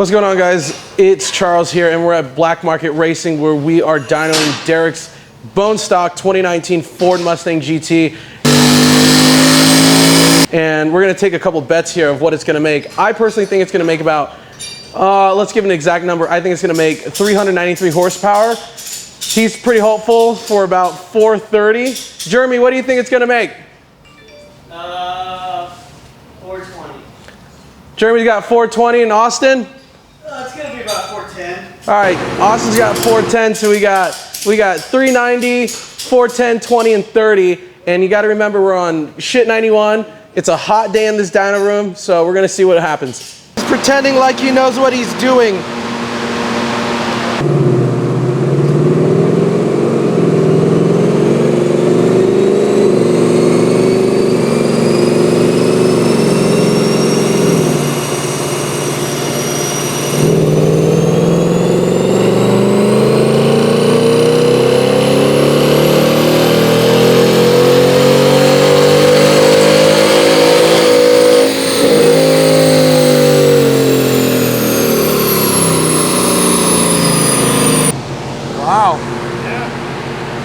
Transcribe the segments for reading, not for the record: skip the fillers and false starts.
What's going on, guys? It's Charles here, and we're at Black Market Racing, where we are dynoing Derek's bone stock 2019 Ford Mustang GT. And we're gonna take a couple bets here of what it's gonna make. I personally think it's gonna make about, let's give an exact number. I think it's gonna make 393 horsepower. He's pretty hopeful for about 430. Jeremy, what do you think it's gonna make? 420. Jeremy's got 420, and Austin? It's gonna be about 410. All right, Austin's got 410, so we got 390, 410, 20, and 30. And you got to remember, we're on shit 91. It's a hot day in this dyno room, so we're gonna see what happens. He's pretending like he knows what he's doing.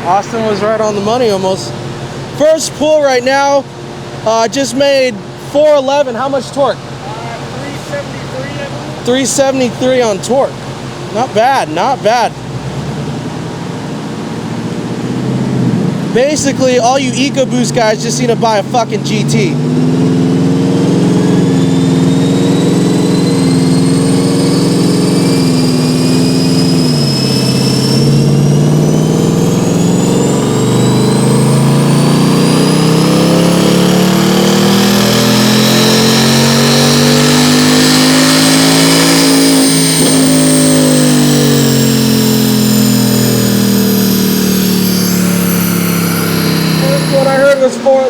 Austin was right on the money almost. First pull right now, just made 411. How much torque? 373. 373 on torque. Not bad, not bad. Basically, all you Ecoboost guys just need to buy a fucking GT.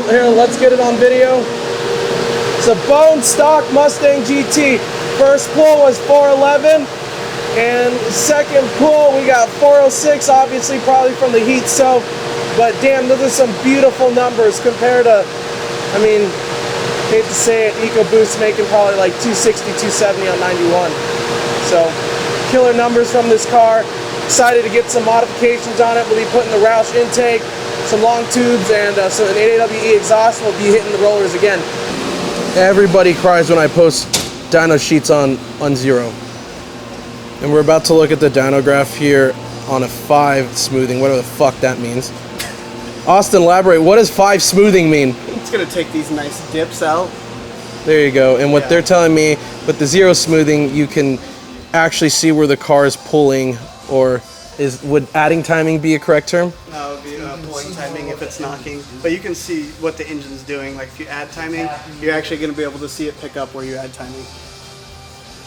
Here, let's get it on video. It's a bone stock Mustang GT. First pull was 411, and second pull we got 406, obviously probably from the heat soak, but damn, those are some beautiful numbers compared to, I mean, hate to say it, Ecoboost making probably like 260, 270 on 91. So, killer numbers from this car. Excited to get some modifications on it. We'll be putting the Roush intake, some long tubes, and so an 8AWE exhaust. Will be hitting the rollers again. Everybody cries when I post dyno sheets on zero. And we're about to look at the dyno graph here on a 5 smoothing, whatever the fuck that means. Austin, elaborate. What does 5 smoothing mean? It's gonna take these nice dips out. There you go. And what they're telling me, with the 0 smoothing, you can actually see where the car is pulling, or would adding timing be a correct term? No, it would be pulling timing if it's knocking. But you can see what the engine's doing. Like if you add timing, you're actually going to be able to see it pick up where you add timing.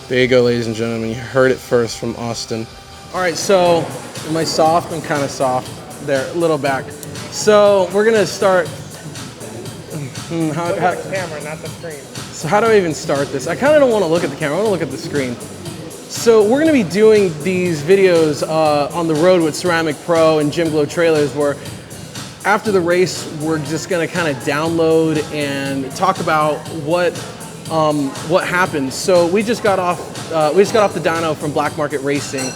There you go, ladies and gentlemen. You heard it first from Austin. All right, so am I soft? I'm kind of soft. There, a little back. So we're going to start. Look at the camera, not the screen. So how do I even start this? I kind of don't want to look at the camera. I want to look at the screen. So we're going to be doing these videos on the road with Ceramic Pro and Gym Glow trailers, where after the race we're just going to kind of download and talk about what happened. So we just got off the dyno from Black Market Racing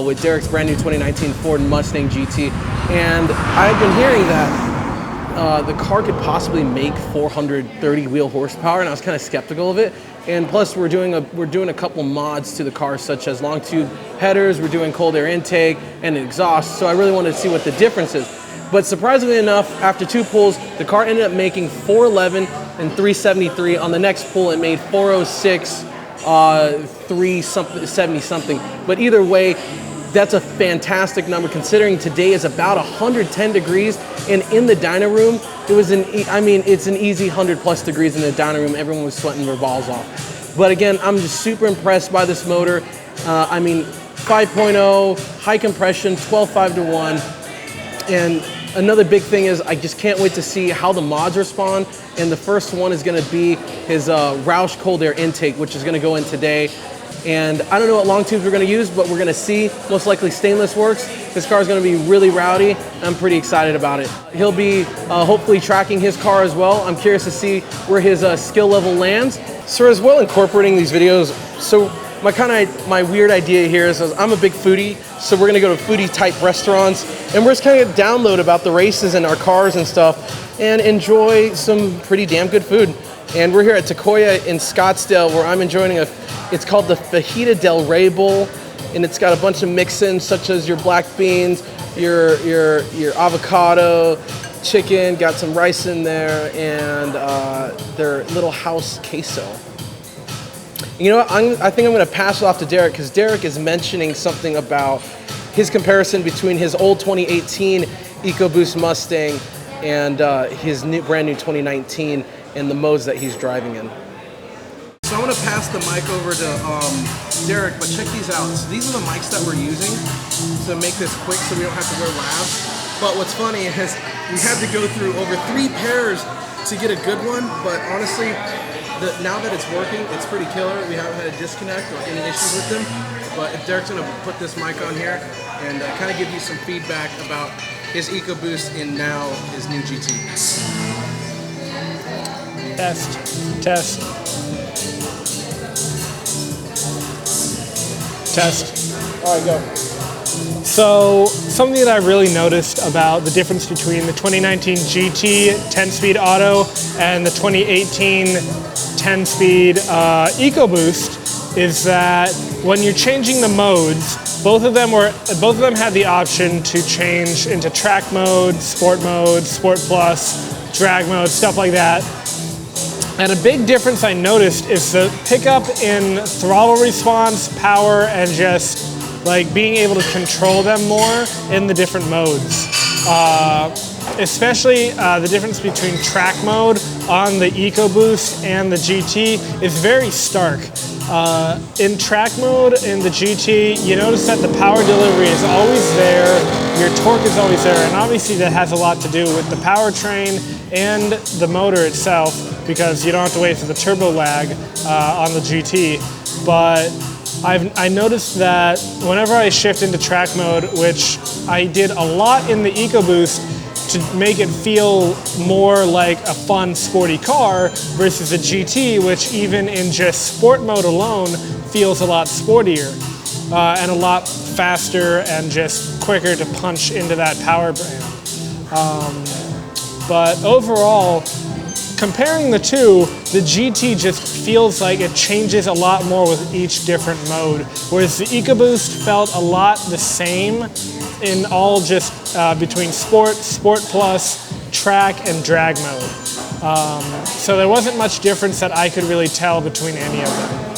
with Derek's brand new 2019 Ford Mustang GT, and I've been hearing that the car could possibly make 430 wheel horsepower, and I was kind of skeptical of it. And plus, we're doing a couple mods to the car, such as long tube headers. We're doing cold air intake and an exhaust. So I really wanted to see what the difference is. But surprisingly enough, after 2 pulls, the car ended up making 411 and 373. On the next pull, it made 406, 370 something. But either way, that's a fantastic number considering today is about 110 degrees, and in the dyno room, it was it's an easy 100+ degrees in the dyno room. Everyone was sweating their balls off. But again, I'm just super impressed by this motor. 5.0, high compression, 12.5 to 1. And another big thing is I just can't wait to see how the mods respond. And the first one is gonna be his Roush cold air intake, which is gonna go in today. And I don't know what long tubes we're gonna use, but we're gonna see. Most likely stainless works. This car is gonna be really rowdy. I'm pretty excited about it. He'll be hopefully tracking his car as well. I'm curious to see where his skill level lands. So as well incorporating these videos, so my weird idea here is I'm a big foodie, so we're gonna go to foodie type restaurants, and we're just kind of download about the races and our cars and stuff, and enjoy some pretty damn good food. And we're here at Takoya in Scottsdale, where I'm enjoying it's called the Fajita Del Rey Bowl, and it's got a bunch of mix-ins such as your black beans, your avocado, chicken, got some rice in there, and their little house queso. You know what, I think I'm gonna pass it off to Derek, because Derek is mentioning something about his comparison between his old 2018 Ecoboost Mustang and his brand new 2019 and the modes that he's driving in. So I'm gonna pass the mic over to Derek, but check these out. So these are the mics that we're using to make this quick so we don't have to wear lavs. But what's funny is we had to go through over 3 pairs to get a good one, but honestly, now that it's working, it's pretty killer. We haven't had a disconnect or any issues with them. But if Derek's gonna put this mic on here and kind of give you some feedback about his Ecoboost and now his new GT. Test. All right, go. So something that I really noticed about the difference between the 2019 GT 10-speed auto and the 2018 10-speed Ecoboost is that when you're changing the modes, both of them had the option to change into track mode, sport plus, drag mode, stuff like that. And a big difference I noticed is the pickup in throttle response, power, and just like being able to control them more in the different modes. Especially the difference between track mode on the Ecoboost and the GT is very stark. In track mode in the GT, you notice that the power delivery is always there, your torque is always there, and obviously that has a lot to do with the powertrain and the motor itself, because you don't have to wait for the turbo lag on the GT. But I noticed that whenever I shift into track mode, which I did a lot in the Ecoboost to make it feel more like a fun, sporty car versus a GT, which even in just sport mode alone feels a lot sportier and a lot faster and just quicker to punch into that power band. But overall, comparing the two, the GT just feels like it changes a lot more with each different mode, whereas the Ecoboost felt a lot the same in all just between sport plus, track, and drag mode. So there wasn't much difference that I could really tell between any of them.